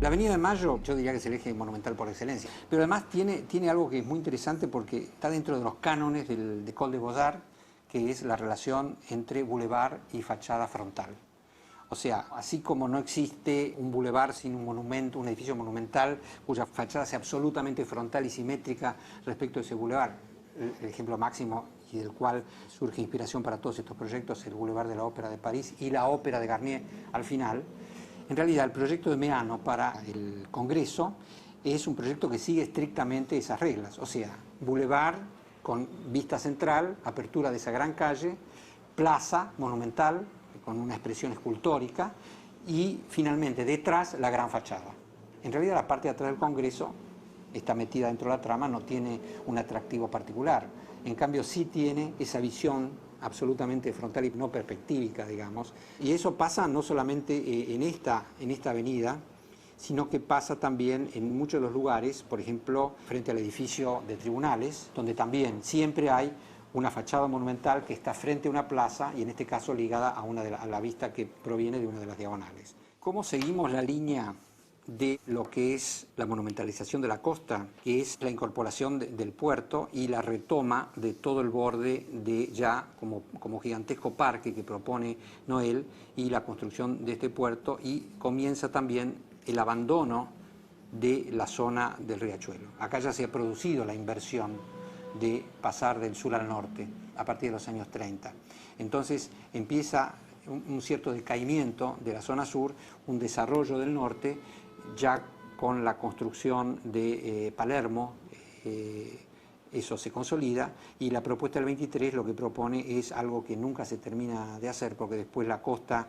La Avenida de Mayo, yo diría que es el eje monumental por excelencia, pero además tiene algo que es muy interesante porque está dentro de los cánones de Col de Godard, que es la relación entre bulevar y fachada frontal. O sea, así como no existe un bulevar sin un monumento, un edificio monumental cuya fachada sea absolutamente frontal y simétrica respecto a ese bulevar, el ejemplo máximo y del cual surge inspiración para todos estos proyectos es el Boulevard de la Ópera de París y la Ópera de Garnier al final. En realidad, el proyecto de Meano para el Congreso es un proyecto que sigue estrictamente esas reglas, o sea, bulevar con vista central, apertura de esa gran calle, plaza monumental con una expresión escultórica y finalmente detrás la gran fachada. En realidad la parte de atrás del Congreso está metida dentro de la trama, no tiene un atractivo particular, en cambio sí tiene esa visión absolutamente frontal y no perspectívica, digamos, y eso pasa no solamente en esta avenida, sino que pasa también en muchos de los lugares, por ejemplo, frente al edificio de tribunales, donde también siempre hay una fachada monumental que está frente a una plaza y en este caso ligada a la vista que proviene de una de las diagonales. ¿Cómo seguimos la línea de lo que es la monumentalización de la costa, que es la incorporación del puerto y la retoma de todo el borde de ya como gigantesco parque que propone Noel y la construcción de este puerto, y comienza también el abandono de la zona del riachuelo? Acá ya se ha producido la inversión de pasar del sur al norte a partir de los años 30. Entonces empieza un cierto decaimiento de la zona sur, un desarrollo del norte, ya con la construcción de Palermo, eso se consolida, y la propuesta del 23 lo que propone es algo que nunca se termina de hacer, porque después la costa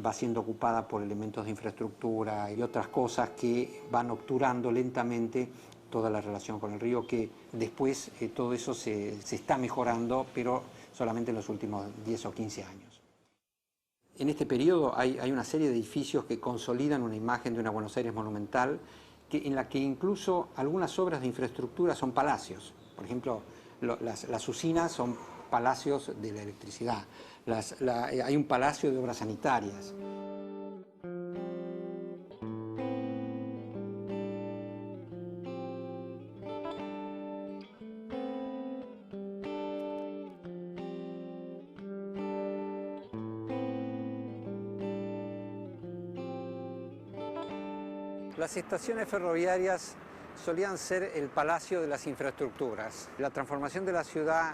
va siendo ocupada por elementos de infraestructura y otras cosas que van obturando lentamente toda la relación con el río, que después todo eso se está mejorando, pero solamente en los últimos 10 o 15 años. En este periodo hay una serie de edificios que consolidan una imagen de una Buenos Aires monumental, en la que incluso algunas obras de infraestructura son palacios. Por ejemplo, las usinas son palacios de la electricidad. Hay un palacio de obras sanitarias. Las estaciones ferroviarias solían ser el palacio de las infraestructuras. La transformación de la ciudad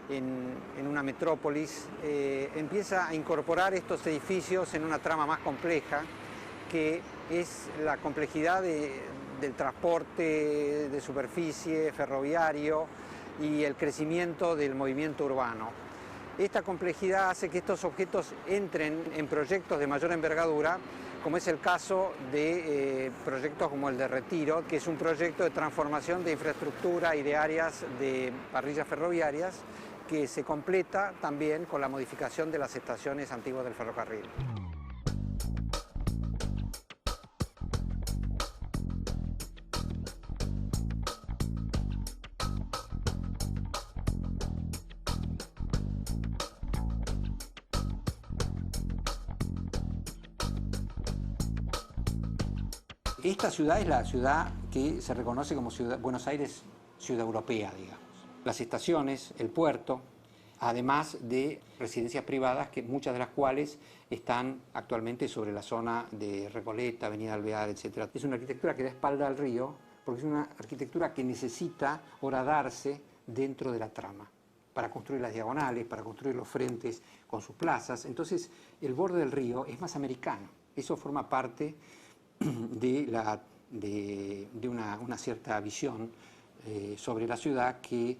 en una metrópolis empieza a incorporar estos edificios en una trama más compleja, que es la complejidad del transporte de superficie ferroviario y el crecimiento del movimiento urbano. Esta complejidad hace que estos objetos entren en proyectos de mayor envergadura, como es el caso de proyectos como el de Retiro, que es un proyecto de transformación de infraestructura y de áreas de parrillas ferroviarias, que se completa también con la modificación de las estaciones antiguas del ferrocarril. Esta ciudad es la ciudad que se reconoce como Buenos Aires, ciudad europea, digamos. Las estaciones, el puerto, además de residencias privadas, que muchas de las cuales están actualmente sobre la zona de Recoleta, Avenida Alvear, etc. Es una arquitectura que da espalda al río, porque es una arquitectura que necesita horadarse dentro de la trama, para construir las diagonales, para construir los frentes con sus plazas. Entonces, el borde del río es más americano. Eso forma parte de una cierta visión sobre la ciudad que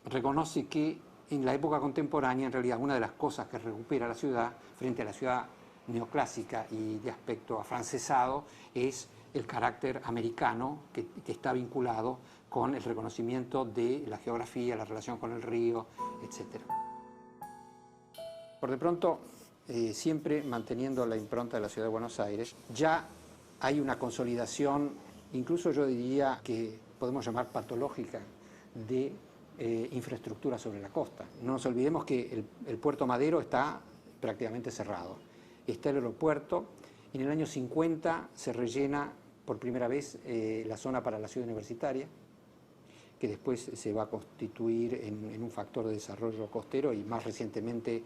reconoce que en la época contemporánea, en realidad, una de las cosas que recupera la ciudad frente a la ciudad neoclásica y de aspecto afrancesado es el carácter americano que está vinculado con el reconocimiento de la geografía, la relación con el río, etc. Por de pronto, siempre manteniendo la impronta de la ciudad de Buenos Aires, ya hay una consolidación, incluso yo diría que podemos llamar patológica, de infraestructura sobre la costa. No nos olvidemos que el puerto Madero está prácticamente cerrado. Está el aeropuerto En el año 50 se rellena por primera vez la zona para la ciudad universitaria, que después se va a constituir en un factor de desarrollo costero y más recientemente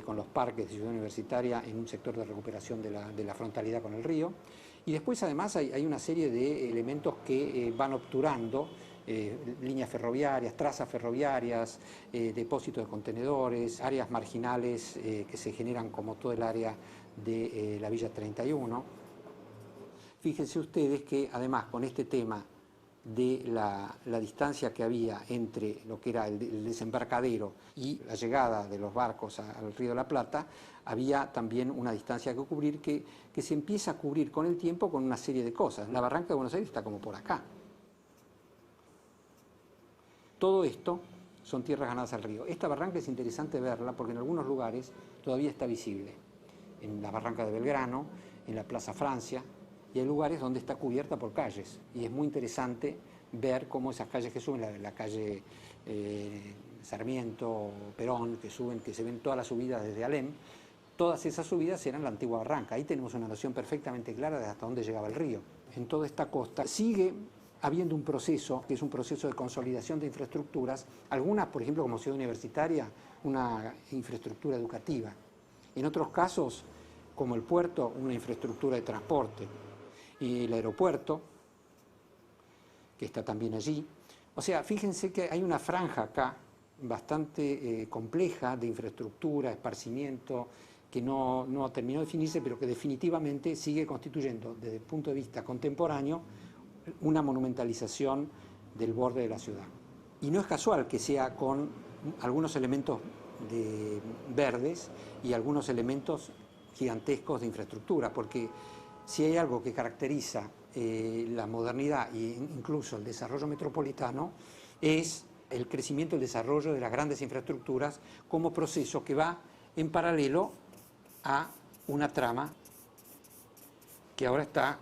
con los parques de Ciudad Universitaria en un sector de recuperación de la frontalidad con el río. Y después además hay una serie de elementos que van obturando líneas ferroviarias, trazas ferroviarias, depósitos de contenedores, áreas marginales que se generan como todo el área de la Villa 31. Fíjense ustedes que además con este tema de la distancia que había entre lo que era el desembarcadero y la llegada de los barcos al Río de la Plata, había también una distancia que cubrir que se empieza a cubrir con el tiempo con una serie de cosas. La barranca de Buenos Aires está como por acá. Todo esto son tierras ganadas al río. Esta barranca es interesante verla porque en algunos lugares todavía está visible. En la barranca de Belgrano, en la Plaza Francia, y hay lugares donde está cubierta por calles. Y es muy interesante ver cómo esas calles que suben, la calle Sarmiento, Perón, que se ven todas las subidas desde Alem, todas esas subidas eran la antigua barranca. Ahí tenemos una noción perfectamente clara de hasta dónde llegaba el río. En toda esta costa sigue habiendo un proceso, que es un proceso de consolidación de infraestructuras, algunas, por ejemplo, como Ciudad Universitaria, una infraestructura educativa. En otros casos, como el puerto, una infraestructura de transporte. Y el aeropuerto, que está también allí. O sea, fíjense que hay una franja acá bastante compleja de infraestructura, esparcimiento, que no ha terminado de definirse, pero que definitivamente sigue constituyendo, desde el punto de vista contemporáneo, una monumentalización del borde de la ciudad. Y no es casual que sea con algunos elementos verdes y algunos elementos gigantescos de infraestructura, porque si hay algo que caracteriza la modernidad e incluso el desarrollo metropolitano, es el crecimiento y el desarrollo de las grandes infraestructuras como proceso que va en paralelo a una trama que ahora está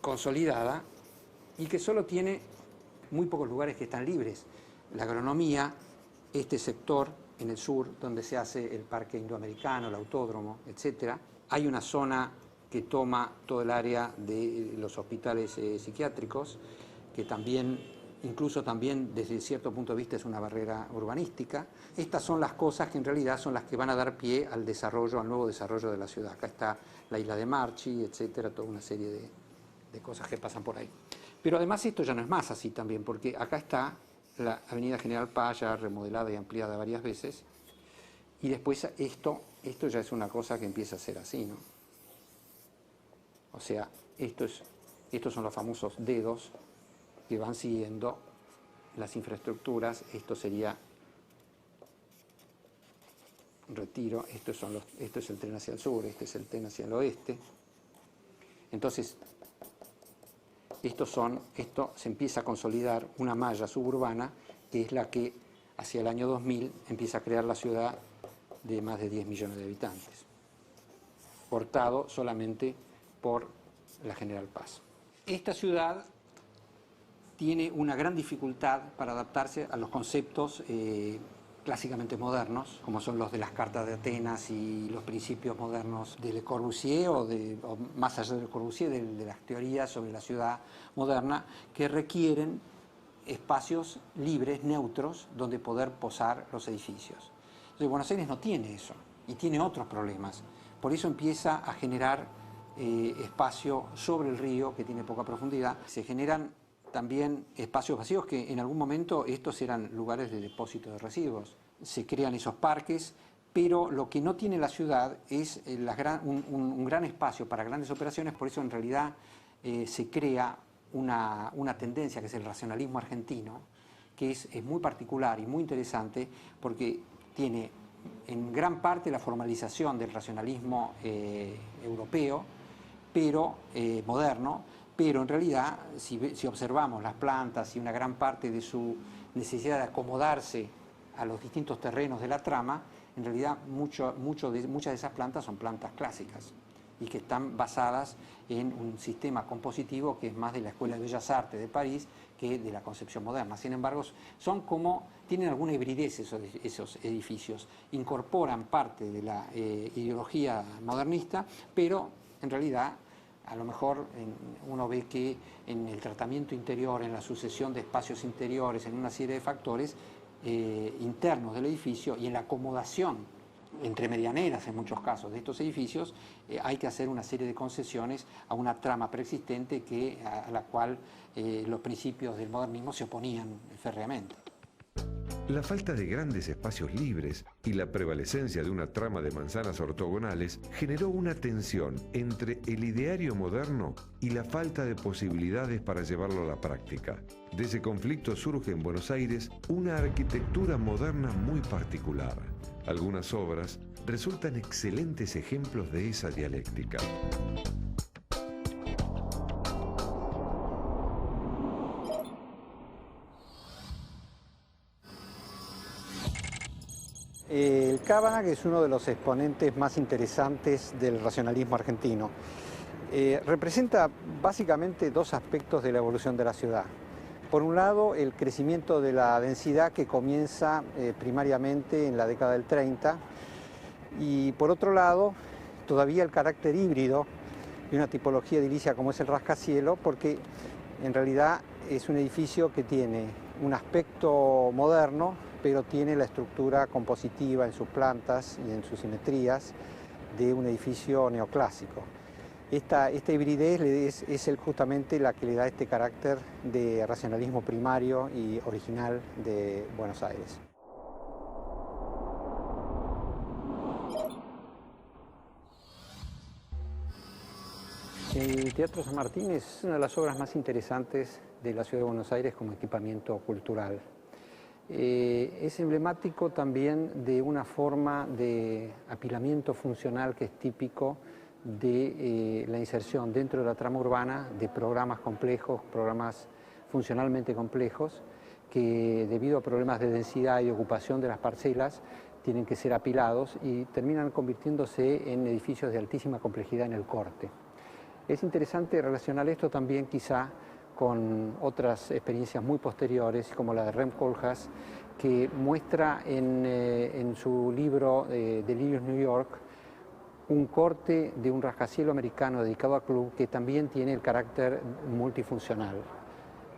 consolidada y que solo tiene muy pocos lugares que están libres. La agronomía, este sector en el sur donde se hace el parque indoamericano, el autódromo, etc. Hay una zona que toma todo el área de los hospitales psiquiátricos, que también, incluso también desde cierto punto de vista es una barrera urbanística. Estas son las cosas que en realidad son las que van a dar pie al desarrollo, al nuevo desarrollo de la ciudad. Acá está la isla de Marchi, etcétera, toda una serie de cosas que pasan por ahí. Pero además esto ya no es más así también, porque acá está la avenida General Paz, ya remodelada y ampliada varias veces, y después esto ya es una cosa que empieza a ser así, ¿no? O sea, estos son los famosos dedos que van siguiendo las infraestructuras. Esto sería Retiro, esto es el tren hacia el sur, este es el tren hacia el oeste. Entonces, esto se empieza a consolidar una malla suburbana que es la que hacia el año 2000 empieza a crear la ciudad de más de 10 millones de habitantes, cortado solamente por la General Paz. Esta ciudad tiene una gran dificultad para adaptarse a los conceptos clásicamente modernos, como son los de las cartas de Atenas y los principios modernos de Le Corbusier, o más allá de Le Corbusier, de las teorías sobre la ciudad moderna, que requieren espacios libres, neutros, donde poder posar los edificios. Entonces, Buenos Aires no tiene eso, y tiene otros problemas. Por eso empieza a generar espacio sobre el río, que tiene poca profundidad. Se generan también espacios vacíos que en algún momento estos eran lugares de depósito de residuos. Se crean esos parques, pero lo que no tiene la ciudad es un gran espacio para grandes operaciones. Por eso en realidad se crea una tendencia que es el racionalismo argentino, que es muy particular y muy interesante porque tiene en gran parte la formalización del racionalismo europeo, pero moderno, pero en realidad si observamos las plantas y una gran parte de su necesidad de acomodarse a los distintos terrenos de la trama, en realidad muchas de esas plantas son plantas clásicas y que están basadas en un sistema compositivo que es más de la Escuela de Bellas Artes de París que de la concepción moderna. Sin embargo, tienen alguna hibridez esos edificios, incorporan parte de la ideología modernista, pero en realidad a lo mejor uno ve que en el tratamiento interior, en la sucesión de espacios interiores, en una serie de factores internos del edificio y en la acomodación entre medianeras en muchos casos de estos edificios, hay que hacer una serie de concesiones a una trama preexistente a la cual los principios del modernismo se oponían férreamente. La falta de grandes espacios libres y la prevalecencia de una trama de manzanas ortogonales generó una tensión entre el ideario moderno y la falta de posibilidades para llevarlo a la práctica. De ese conflicto surge en Buenos Aires una arquitectura moderna muy particular. Algunas obras resultan excelentes ejemplos de esa dialéctica. El Cavanagh es uno de los exponentes más interesantes del racionalismo argentino. Representa básicamente dos aspectos de la evolución de la ciudad. Por un lado, el crecimiento de la densidad que comienza primariamente en la década del 30 y por otro lado, todavía el carácter híbrido de una tipología edilicia como es el rascacielos, porque en realidad es un edificio que tiene un aspecto moderno, pero tiene la estructura compositiva en sus plantas y en sus simetrías de un edificio neoclásico. Esta hibridez es justamente la que le da este carácter de racionalismo primario y original de Buenos Aires. El Teatro San Martín es una de las obras más interesantes de la ciudad de Buenos Aires como equipamiento cultural. Es emblemático también de una forma de apilamiento funcional que es típico de la inserción dentro de la trama urbana de programas complejos, programas funcionalmente complejos, que debido a problemas de densidad y ocupación de las parcelas tienen que ser apilados y terminan convirtiéndose en edificios de altísima complejidad en el corte. Es interesante relacionar esto también quizá con otras experiencias muy posteriores, como la de Rem Koolhaas, que muestra en su libro Delirios New York un corte de un rascacielos americano dedicado a club que también tiene el carácter multifuncional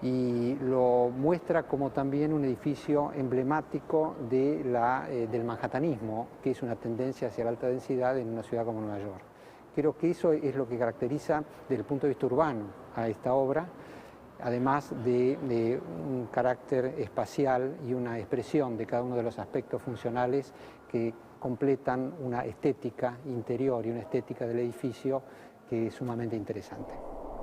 y lo muestra como también un edificio emblemático del manhattanismo, que es una tendencia hacia la alta densidad en una ciudad como Nueva York. Creo que eso es lo que caracteriza desde el punto de vista urbano a esta obra, además de un carácter espacial y una expresión de cada uno de los aspectos funcionales que completan una estética interior y una estética del edificio que es sumamente interesante.